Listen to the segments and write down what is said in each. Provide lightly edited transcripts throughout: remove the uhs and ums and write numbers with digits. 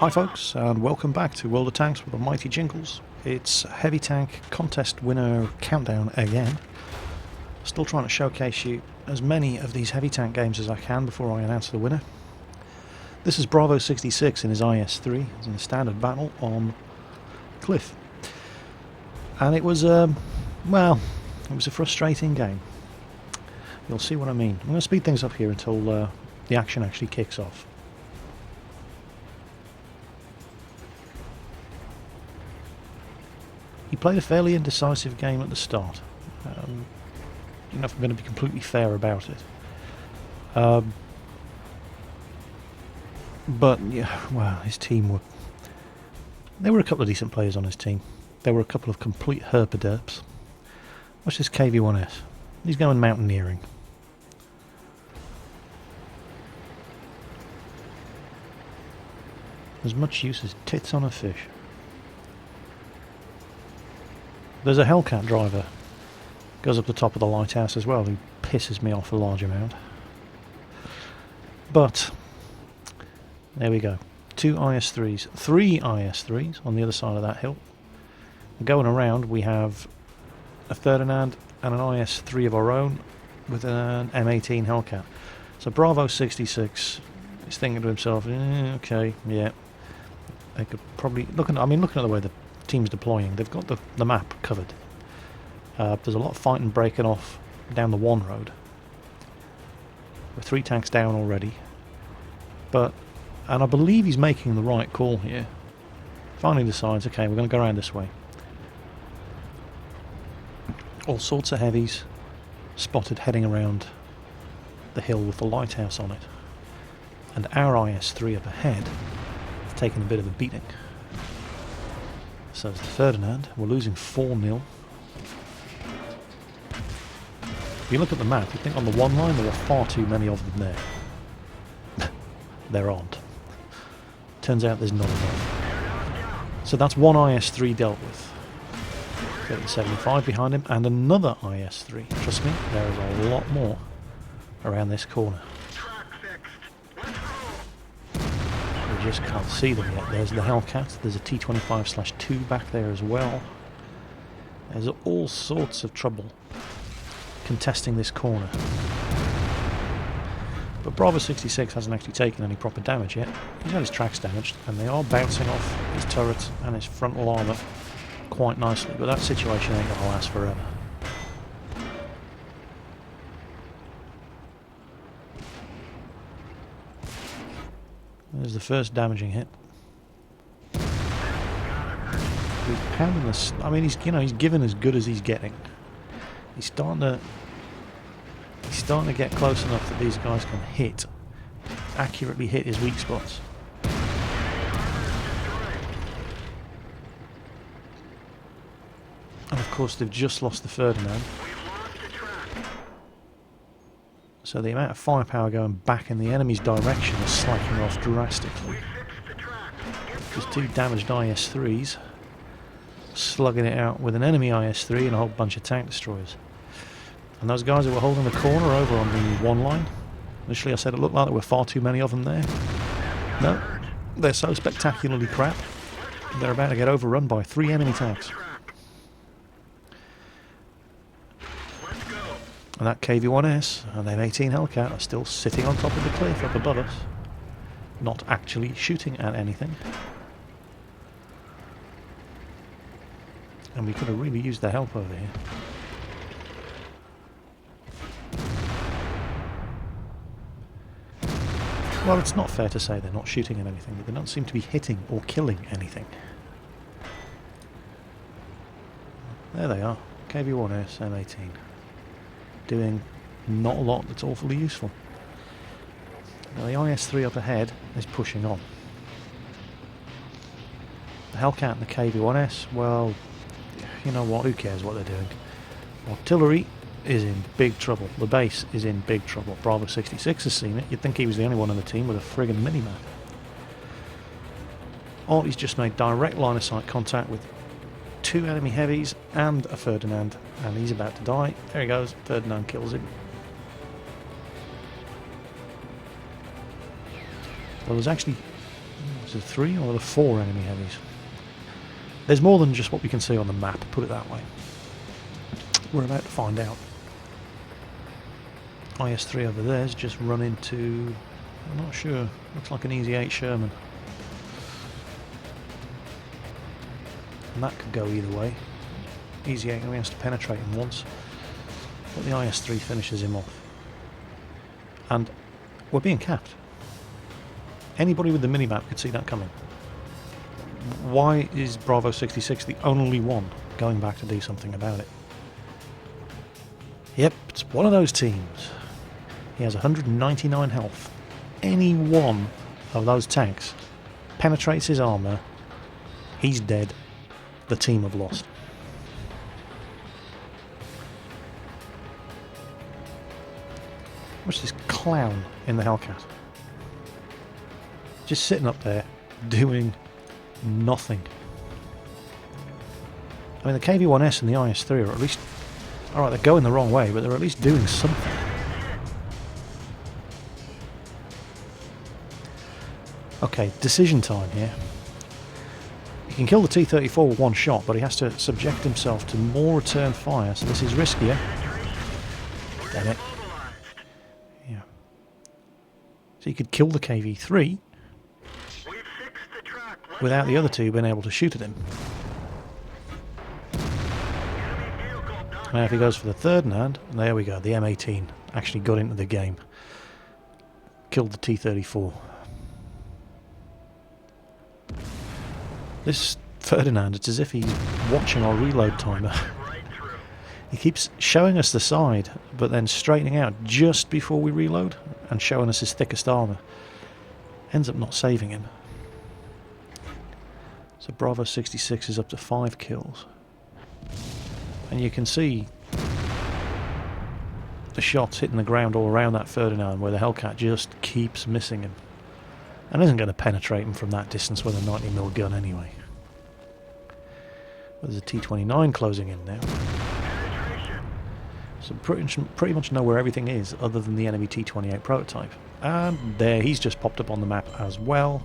Hi folks, and welcome back to World of Tanks with the mighty Jingles. It's Heavy Tank Contest Winner Countdown again. Still trying to showcase you as many of these heavy tank games as I can before I announce the winner. This is Bravo 66 in his IS-3, it's in a standard battle on Cliff. And it was, well, it was a frustrating game. You'll see what I mean. I'm going to speed things up here until the action actually kicks off. He played a fairly indecisive game at the start. You know, if I'm going to be completely fair about it. But, yeah, well, his team were... There were a couple of decent players on his team. There were a couple of complete herpaderps. Watch this KV-1S. He's going mountaineering. As much use as tits on a fish. There's a Hellcat driver. Goes up the top of the lighthouse as well, who pisses me off a large amount. But there we go. 2 IS-3s. 3 IS-3s on the other side of that hill. Going around we have a Ferdinand and an IS-3 of our own with an M18 Hellcat. So Bravo 66 is thinking to himself, okay, yeah. They could probably looking at the way the team's deploying, they've got the map covered. There's a lot of fighting breaking off down the one road. We're 3 tanks down already. And I believe he's making the right call here. Finally decides, okay, we're going to go around this way. All sorts of heavies spotted heading around the hill with the lighthouse on it. And our IS-3 up ahead has taken a bit of a beating. So it's the Ferdinand. We're losing 4-0. If you look at the map, you think on the one line there are far too many of them there. There aren't. Turns out there's not enough. So that's one IS-3 dealt with. 75 behind him, and another IS-3. Trust me, there is a lot more around this corner. We just can't see them yet. There's the Hellcat. There's a T-25/2 back there as well. There's all sorts of trouble contesting this corner. But Bravo 66 hasn't actually taken any proper damage yet. He's had his tracks damaged, and they are bouncing off his turret and his frontal armour quite nicely, but that situation ain't going to last forever. There's the first damaging hit. He's pounding this. I mean, he's given as good as he's getting. He's starting to get close enough that these guys can accurately hit his weak spots. And of course they've just lost the Ferdinand. So the amount of firepower going back in the enemy's direction is slacking off drastically. Just 2 damaged IS-3s slugging it out with an enemy IS-3 and a whole bunch of tank destroyers. And those guys that were holding the corner over on the one line, initially I said it looked like there were far too many of them there. No, they're so spectacularly crap, they're about to get overrun by 3 enemy tanks. And that KV-1S and the M18 Hellcat are still sitting on top of the cliff up above us, not actually shooting at anything. And we could have really used their help over here. Well, it's not fair to say they're not shooting at anything, but they don't seem to be hitting or killing anything. There they are, KV-1S, M18. Doing not a lot that's awfully useful. Now the IS-3 up ahead is pushing on. The Hellcat and the KV-1S, well, you know what, who cares what they're doing. Artillery is in big trouble. The base is in big trouble. Bravo 66 has seen it. You'd think he was the only one on the team with a friggin' minimap. Artie's just made direct line of sight contact with 2 enemy heavies and a Ferdinand, and he's about to die. There he goes, Ferdinand kills him. Well, there's actually Is it 3 or are there 4 enemy heavies? There's more than just what we can see on the map, put it that way. We're about to find out. IS-3 over there's just run into... I'm not sure. Looks like an Easy 8 Sherman. And that could go either way. Easy 8 only has to penetrate him once. But the IS-3 finishes him off. And we're being capped. Anybody with the minimap could see that coming. Why is Bravo 66 the only one going back to do something about it? Yep, it's one of those teams. He has 199 health. Any one of those tanks penetrates his armour, he's dead. The team have lost. What's this clown in the Hellcat? Just sitting up there doing nothing. I mean, the KV-1S and the IS-3 are at least... Alright, they're going the wrong way, but they're at least doing something. Okay, decision time here. He can kill the T-34 with one shot, but he has to subject himself to more return fire, so this is riskier. Damn it. Yeah. So he could kill the KV-3 without the other two being able to shoot at him. Now if he goes for the third hand, there we go, the M18 actually got into the game. Killed the T-34. This Ferdinand, it's as if he's watching our reload timer. He keeps showing us the side, but then straightening out just before we reload and showing us his thickest armour. Ends up not saving him. So Bravo 66 is up to 5 kills. And you can see the shots hitting the ground all around that Ferdinand where the Hellcat just keeps missing him. And isn't going to penetrate him from that distance with a 90mm gun anyway. But there's a T-29 closing in now. So pretty much know where everything is other than the enemy T-28 prototype. And there, he's just popped up on the map as well.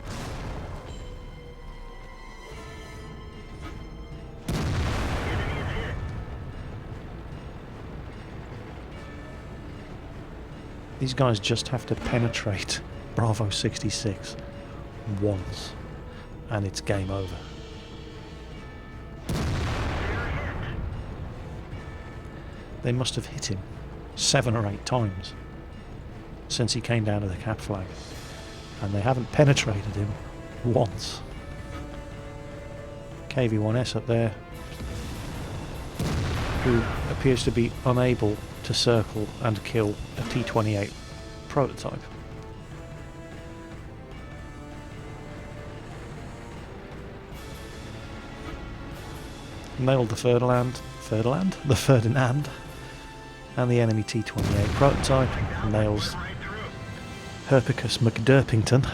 These guys just have to penetrate Bravo 66 once and it's game over. They must have hit him 7 or 8 times since he came down to the cap flag, and they haven't penetrated him once. KV-1S up there, who appears to be unable to circle and kill a T-28 prototype. Nailed the Ferdinand, and the enemy T-28 prototype. Nails Herpicus McDurpington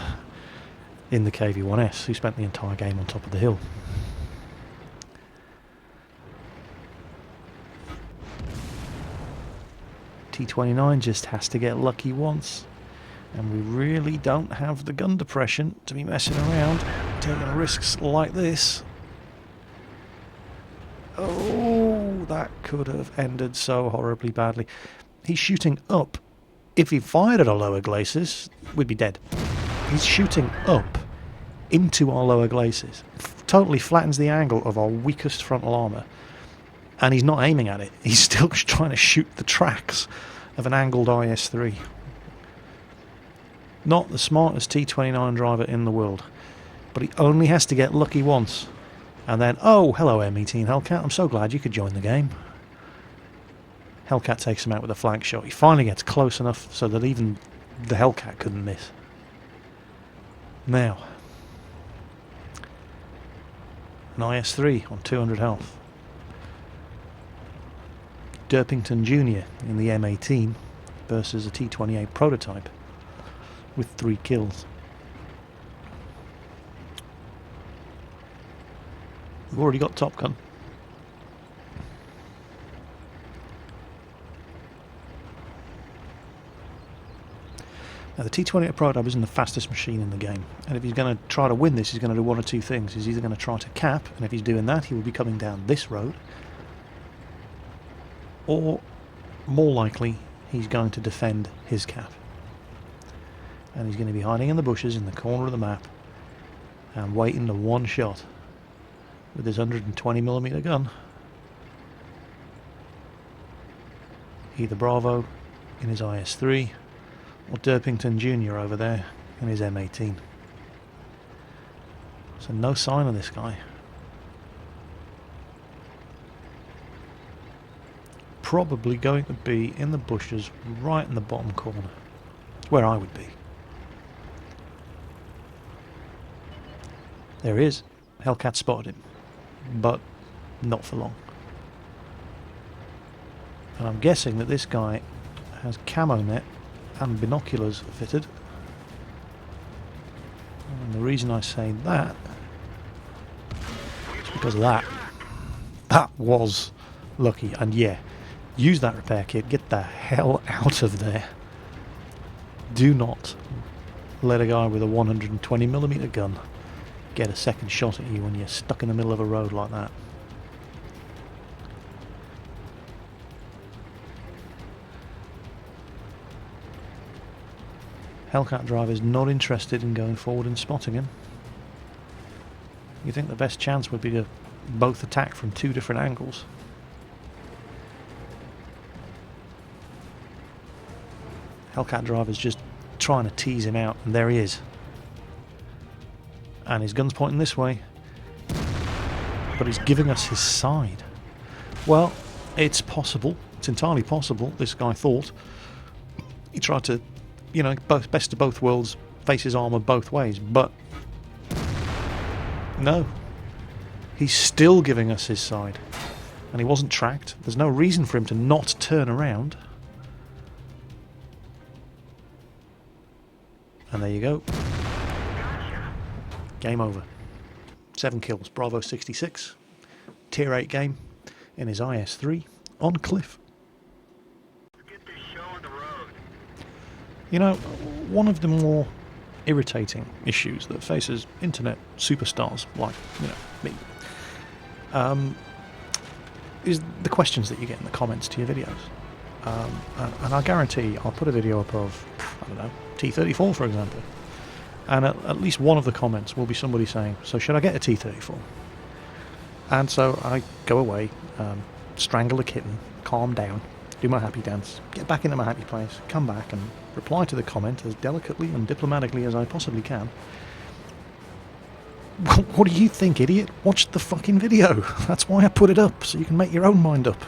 in the KV-1S, who spent the entire game on top of the hill. T-29 just has to get lucky once, and we really don't have the gun depression to be messing around taking risks like this. Oh, that could have ended so horribly badly. He's shooting up. If he fired at our lower glacis, we'd be dead. He's shooting up into our lower glacis. Totally flattens the angle of our weakest frontal armour. And he's not aiming at it. He's still trying to shoot the tracks of an angled IS-3. Not the smartest T-29 driver in the world. But he only has to get lucky once. And then, oh, hello M18 Hellcat, I'm so glad you could join the game. Hellcat takes him out with a flank shot. He finally gets close enough so that even the Hellcat couldn't miss. Now, an IS-3 on 200 health. Durpington Jr. in the M18 versus a T-28 prototype with 3 kills. We've already got Top Gun. Now the T20 prototype isn't the fastest machine in the game, and if he's going to try to win this, he's going to do one or two things. He's either going to try to cap, and if he's doing that, he will be coming down this road, or more likely, he's going to defend his cap. And he's going to be hiding in the bushes in the corner of the map and waiting to one shot with his 120mm gun. Either Bravo in his IS-3 or Derpington Jr. over there in his M18. So no sign of this guy. Probably going to be in the bushes right in the bottom corner, where I would be. There he is. Hellcat spotted him, but not for long. And I'm guessing that this guy has camo net and binoculars fitted. And the reason I say that is because of that. That was lucky. And yeah, use that repair kit. Get the hell out of there. Do not let a guy with a 120mm gun get a second shot at you when you're stuck in the middle of a road like that. Hellcat driver's not interested in going forward and spotting him. You think the best chance would be to both attack from two different angles. Hellcat driver's just trying to tease him out, and there he is. And his gun's pointing this way, but he's giving us his side. Well, it's possible. It's entirely possible. This guy thought he tried to, you know, best of both worlds, face his armour both ways, but no. He's still giving us his side. And he wasn't tracked. There's no reason for him to not turn around. And there you go. Game over. 7 kills. Bravo 66. Tier 8 game in his IS-3 on Cliff. Get this show on the road. You know, one of the more irritating issues that faces internet superstars like, you know, me, is the questions that you get in the comments to your videos. And I guarantee I'll put a video up of, I don't know, T34 for example, and at least one of the comments will be somebody saying, so should I get a T34? And so I go away, strangle a kitten, calm down, do my happy dance, get back into my happy place, come back and reply to the comment as delicately and diplomatically as I possibly can. What do you think, idiot? Watch the fucking video. That's why I put it up, so you can make your own mind up.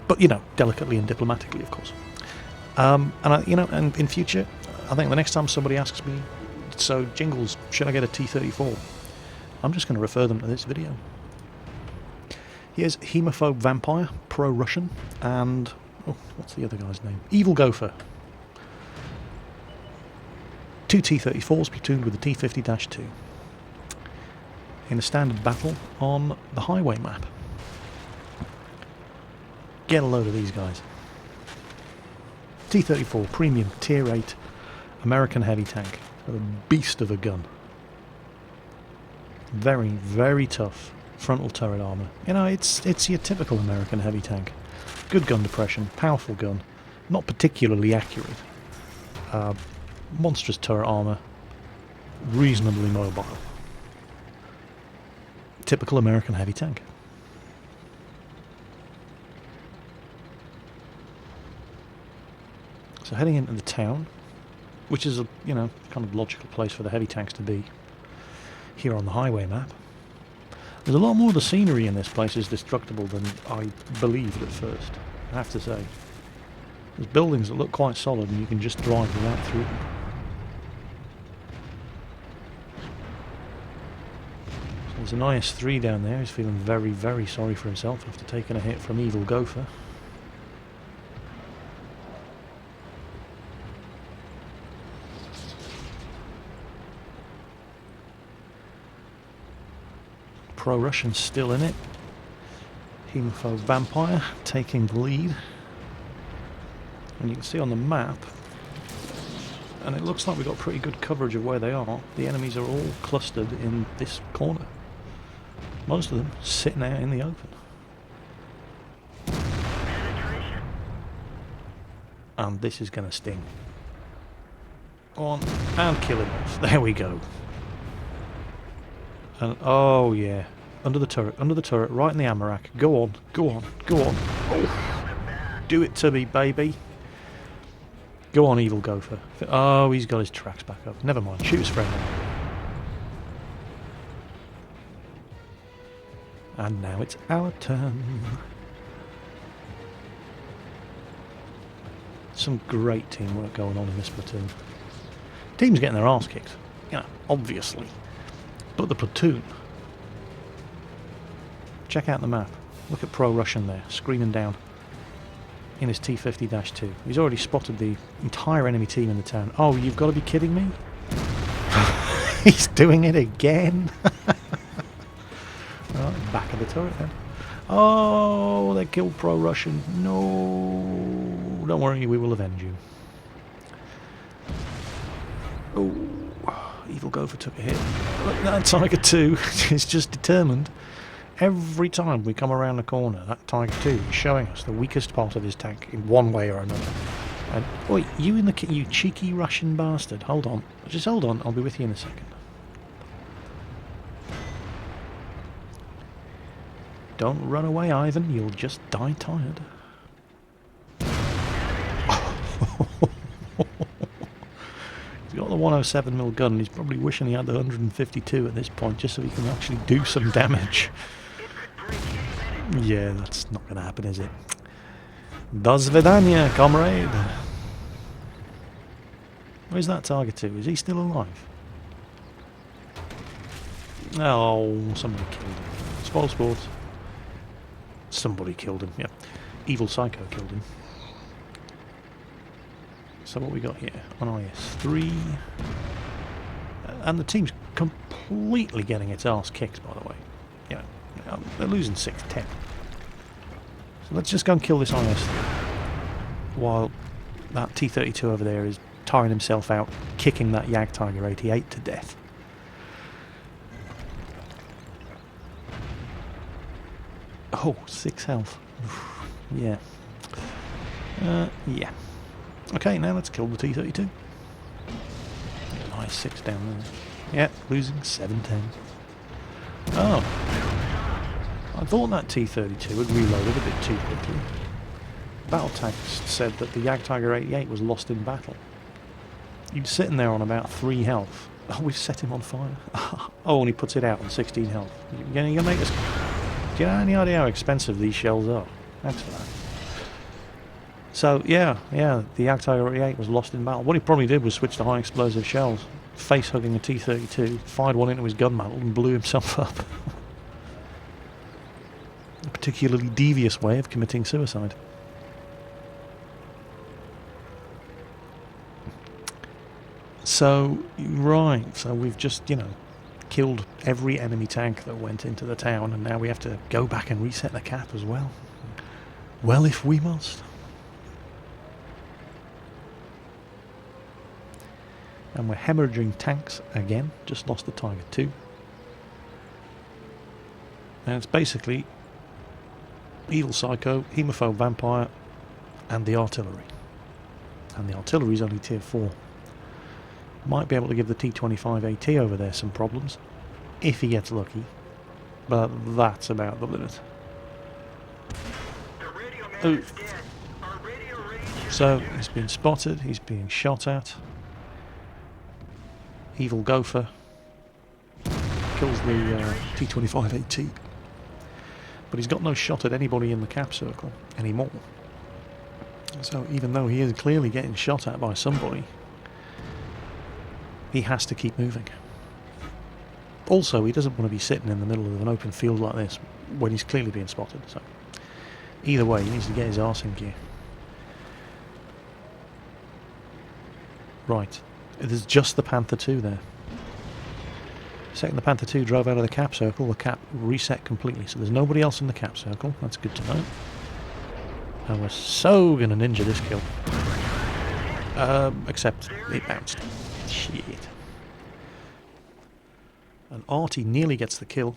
But, you know, delicately and diplomatically, of course. And in future, I think the next time somebody asks me, so Jingles, should I get a T34? I'm just going to refer them to this video. Here's Hemophobe Vampire, pro-Russian, and what's the other guy's name? Evil Gopher. 2 T-34s platooned with the T-50-2 in a standard battle on the highway map. Get a load of these guys. T-34 premium tier 8 American heavy tank with a beast of a gun. Very, very tough frontal turret armour. You know, it's your typical American heavy tank. Good gun depression, powerful gun, not particularly accurate. Monstrous turret armour, reasonably mobile. Typical American heavy tank. So heading into the town, which is a, you know, kind of logical place for the heavy tanks to be here on the highway map. There's a lot more of the scenery in this place is destructible than I believed at first, I have to say. There's buildings that look quite solid and you can just drive right through them. So there's an IS-3 down there. He's feeling very, very sorry for himself after taking a hit from Evil Gopher. Pro-Russian still in it. Hemophobe Vampire taking the lead. And you can see on the map And it looks like we've got pretty good coverage of where they are. The enemies are all clustered in this corner. Most of them sitting out in the open. And this is going to sting. Go on, and kill him off. There we go. And oh yeah, under the turret, right in the ammo rack. Go on, go on, go on. Oh, do it to me, baby. Go on, evil gopher. Oh, he's got his tracks back up. Never mind, shoot his friend now. And now it's our turn. Some great teamwork going on in this platoon. Team's getting their arse kicked, you know, obviously. But the platoon. Check out the map. Look at Pro Russian there, screaming down in his T-50-2. He's already spotted the entire enemy team in the town. Oh, you've got to be kidding me? He's doing it again. Right, back of the turret then. Oh, they killed Pro Russian. No, don't worry, we will avenge you. Oh, evil gopher took a hit. Look, that Tiger 2 is just determined. Every time we come around the corner, that Tiger 2 is showing us the weakest part of his tank in one way or another. And oi, you in the you cheeky Russian bastard! Hold on, just hold on. I'll be with you in a second. Don't run away, Ivan. You'll just die tired. He's got the 107mm gun, and he's probably wishing he had the 152 at this point, just so he can actually do some damage. Yeah, that's not going to happen, is it? Do svidaniya, comrade. Where's that Tiger 2? Is he still alive? Oh, somebody killed him. Spoil sport. Somebody killed him, yeah. Evil Psycho killed him. So what we got here? On IS-3. And the team's completely getting its arse kicked, by the way. Yeah, they're losing 6-10. So let's just go and kill this IS-3. While that T-32 over there is tiring himself out, kicking that Jagdtiger 88 to death. Oh, 6 health. Yeah. Yeah. Okay, now let's kill the T-32. Nice 6 down there. Yeah, losing 7-10. Oh. I thought that T-32 had reloaded a bit too quickly. Battle text said that the Jagdtiger 88 was lost in battle. He's sitting there on about 3 health. Oh, we've set him on fire. Oh, and he puts it out on 16 health. You're gonna make us... Do you have any idea how expensive these shells are? Thanks for that. So, yeah, the Jagdtiger 88 was lost in battle. What he probably did was switch to high explosive shells, face-hugging a T-32, fired one into his gun mantle and blew himself up. A particularly devious way of committing suicide. So, right, so we've just, you know, killed every enemy tank that went into the town, and now we have to go back and reset the cap as well. Well, if we must. And we're hemorrhaging tanks again. Just lost the Tiger 2. And it's basically Evil Psycho, Hemophobe Vampire, and the artillery. And the artillery's only tier 4. Might be able to give the T-25 AT over there some problems, if he gets lucky. But that's about the limit. Oh. So, he's been spotted, he's being shot at. Evil Gopher kills the T-25 AT. But he's got no shot at anybody in the cap circle anymore. So even though he is clearly getting shot at by somebody, he has to keep moving. Also, he doesn't want to be sitting in the middle of an open field like this when he's clearly being spotted. So either way, he needs to get his arse in gear. Right. There's just the Panther 2 there. Second the Panther 2 drove out of the cap circle, the cap reset completely. So there's nobody else in the cap circle. That's good to know. And we're so going to ninja this kill. Except it bounced. Shit. And Artie nearly gets the kill.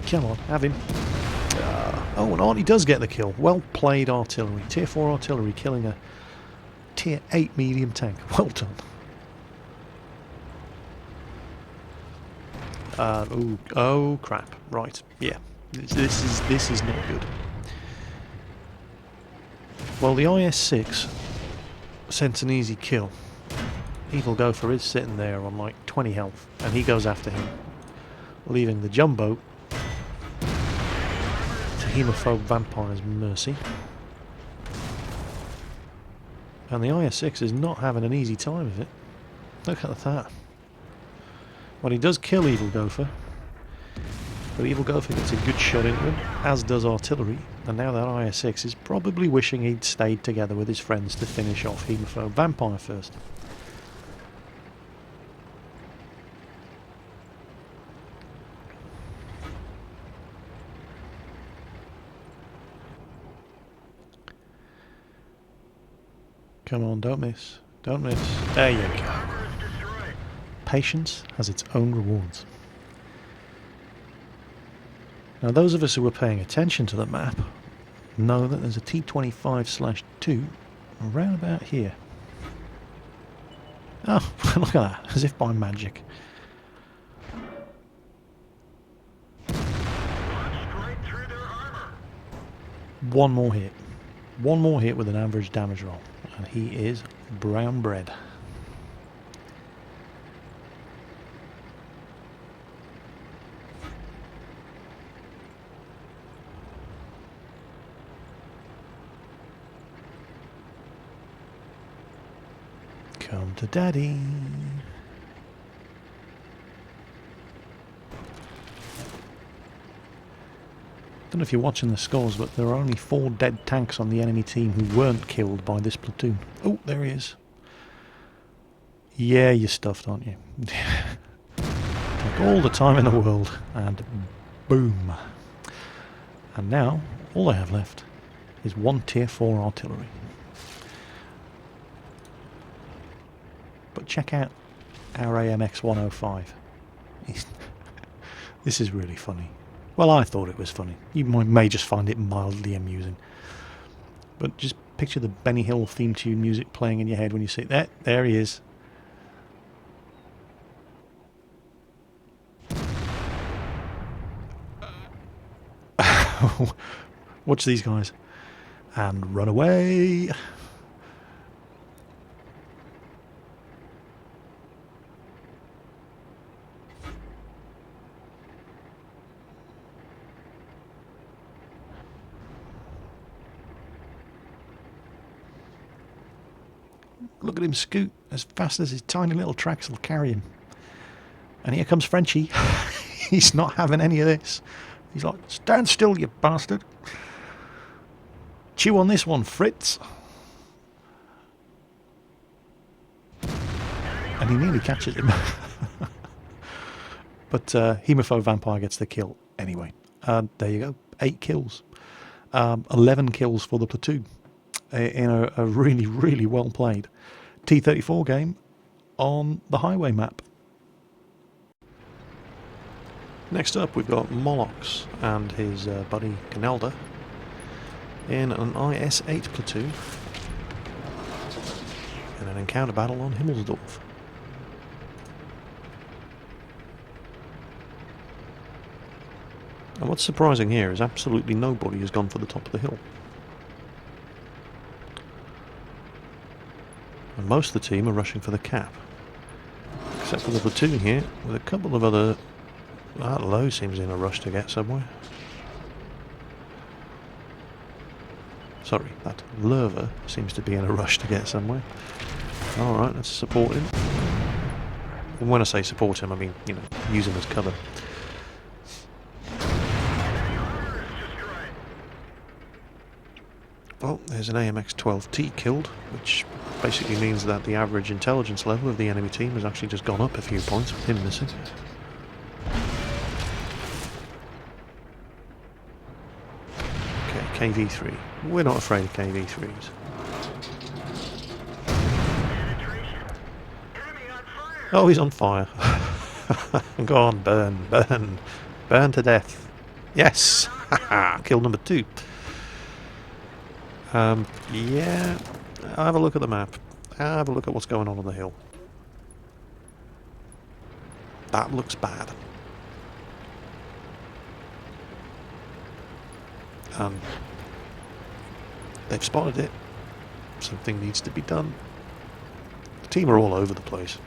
Come on, have him. Oh, and Artie does get the kill. Well played, artillery. Tier 4 artillery killing a Tier 8 medium tank. Well done. Oh crap! Right, yeah, this is not good. Well, the IS-6 sent an easy kill. Evil Gopher is sitting there on like 20 health, and he goes after him, leaving the Jumbo to Hemophobe Vampire's mercy. And the IS-6 is not having an easy time of it. Look at that. Well, he does kill Evil Gopher, but Evil Gopher gets a good shot into him, as does artillery, and now that IS-6 is probably wishing he'd stayed together with his friends to finish off Hemophobe Vampire first. Come on, don't miss. Don't miss. There you go. Patience has its own rewards. Now, those of us who were paying attention to the map know that there's a T25/2 around about here. Oh, look at that, as if by magic. One more hit. One more hit with an average damage roll, and he is brown bread. Come to daddy. Don't know if you're watching the scores, but there are only 4 dead tanks on the enemy team who weren't killed by this platoon. Oh, there he is. Yeah, you're stuffed, aren't you? Take all the time in the world, and boom. And now, all I have left is 1 Tier 4 artillery. But check out our AMX 105. This is really funny. Well, I thought it was funny. You may just find it mildly amusing. But just picture the Benny Hill theme tune music playing in your head when you see it. There he is. Watch these guys. And run away. Look at him scoot as fast as his tiny little tracks will carry him. And here comes Frenchie. He's not having any of this. He's like, stand still, you bastard. Chew on this one, Fritz. And he nearly catches him. But Hemophobe Vampire gets the kill anyway. There you go. 8 kills. 11 kills for the platoon. In a really, really well played T-34 game on the highway map. Next up, we've got Molox and his buddy Canelda in an IS-8 platoon in an encounter battle on Himmelsdorf. And what's surprising here is absolutely nobody has gone for the top of the hill. And most of the team are rushing for the cap. Except for the platoon here, with a couple of other... That low seems in a rush to get somewhere. Sorry, that Lerva seems to be in a rush to get somewhere. Alright, let's support him. And when I say support him, I mean, you know, use him as cover. Well, there's an AMX-12T killed, which basically means that the average intelligence level of the enemy team has actually just gone up a few points with him missing. KV3. We're not afraid of KV3s. Oh, he's on fire. Go on, burn, burn. Burn to death. Yes! Kill number 2. Yeah. Have a look at the map. Have a look at what's going on the hill. That looks bad. They've spotted it. Something needs to be done. The team are all over the place.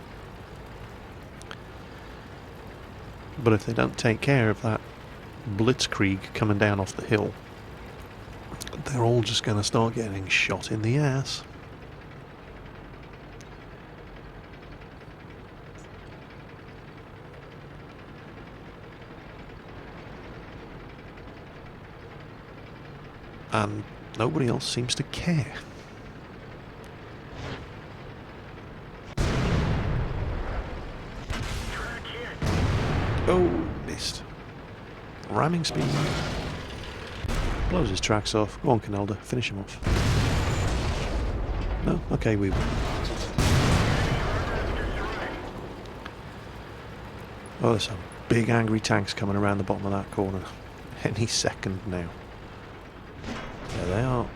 But if they don't take care of that blitzkrieg coming down off the hill, they're all just going to start getting shot in the ass. And nobody else seems to care. Oh, missed. Ramming speed. Blows his tracks off. Go on, Canelda, finish him off. No? Okay, we will. Oh, there's some big angry tanks coming around the bottom of that corner. Any second now. There they are.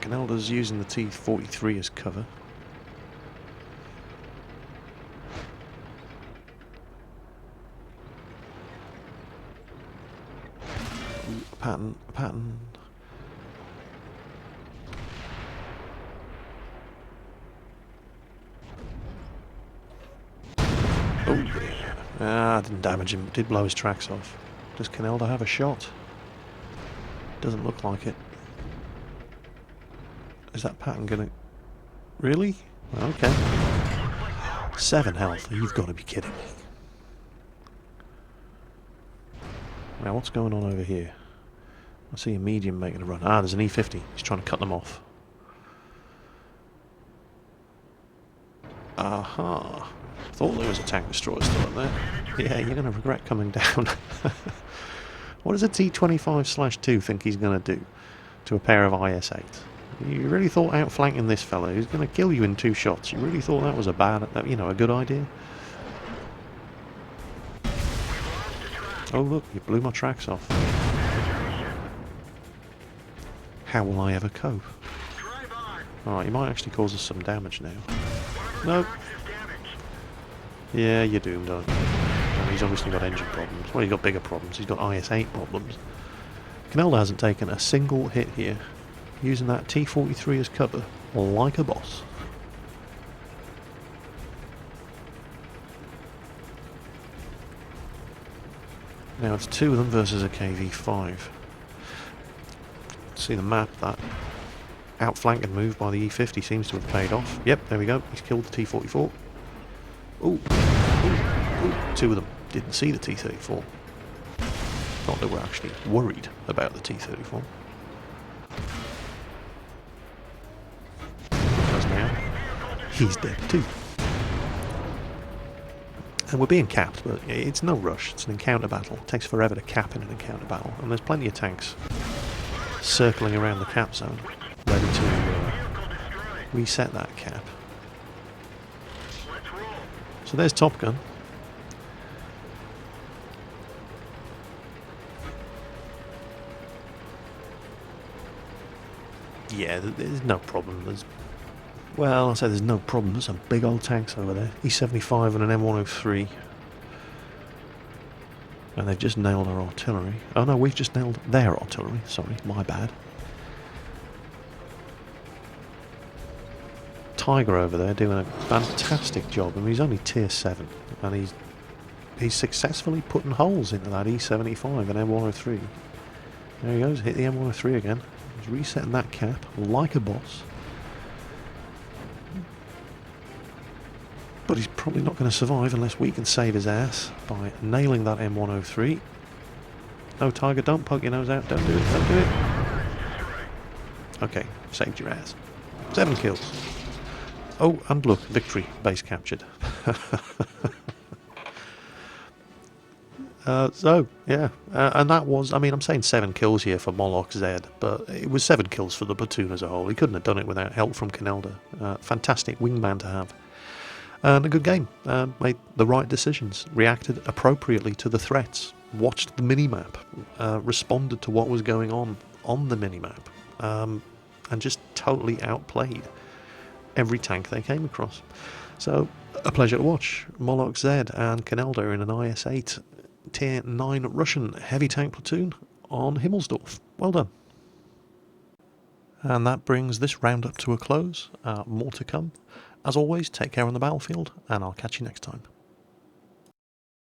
Canelda's using the T-43 as cover. Pattern. Oh, yeah. Ah, didn't damage him. Did blow his tracks off. Does Canelda have a shot? Doesn't look like it. Is that pattern gonna... Really? Okay. 7 health. You've got to be kidding me. Now, what's going on over here? I see a medium making a run. Ah, there's an E50. He's trying to cut them off. Aha. Thought there was a tank destroyer still up there. Yeah, you're going to regret coming down. What does a T-25/2 think he's going to do to a pair of IS-8? You really thought outflanking this fellow, who's going to kill you in 2 shots, you really thought that was a bad, a good idea? Oh look, you blew my tracks off. How will I ever cope? Alright, you might actually cause us some damage now. Nope. Yeah, you're doomed, aren't you? And he's obviously got engine problems. Well, he's got bigger problems. He's got IS-8 problems. Canelda hasn't taken a single hit here, using that T-43 as cover, like a boss. Now it's 2 of them versus a KV-5. See the map, that outflanking move by the E-50 seems to have paid off. Yep, there we go. He's killed the T-44. Ooh. Ooh. 2 of them didn't see the T-34. Thought they were actually worried about the T-34. Because now he's dead too. And we're being capped, but it's no rush. It's an encounter battle. It takes forever to cap in an encounter battle. And there's plenty of tanks circling around the cap zone, ready to reset that cap. So there's Top Gun. Yeah, there's no problem. Well, I'll say there's no problem. There's some big old tanks over there. E-75 and an M103. And they've just nailed our artillery. Oh no, we've just nailed their artillery. Sorry, my bad. Tiger over there doing a fantastic job. I mean, he's only tier 7. And he's successfully putting holes into that E-75 and M103. There he goes, hit the M103 again. He's resetting that cap like a boss. But he's probably not going to survive unless we can save his ass by nailing that M103. No, Tiger, don't poke your nose out. Don't do it. Don't do it. Okay, saved your ass. 7 kills. Oh, and look, victory. Base captured. And that was, I mean, I'm saying 7 kills here for Moloch Z, but it was 7 kills for the platoon as a whole. He couldn't have done it without help from Canelda. Fantastic wingman to have. And a good game. Made the right decisions, reacted appropriately to the threats, watched the minimap, responded to what was going on the minimap, and just totally outplayed every tank they came across. So, a pleasure to watch. Moloch Z and Canelda in an IS-8 Tier 9 Russian heavy tank platoon on Himmelsdorf. Well done. And that brings this roundup to a close. More to come. As always, take care on the battlefield, and I'll catch you next time.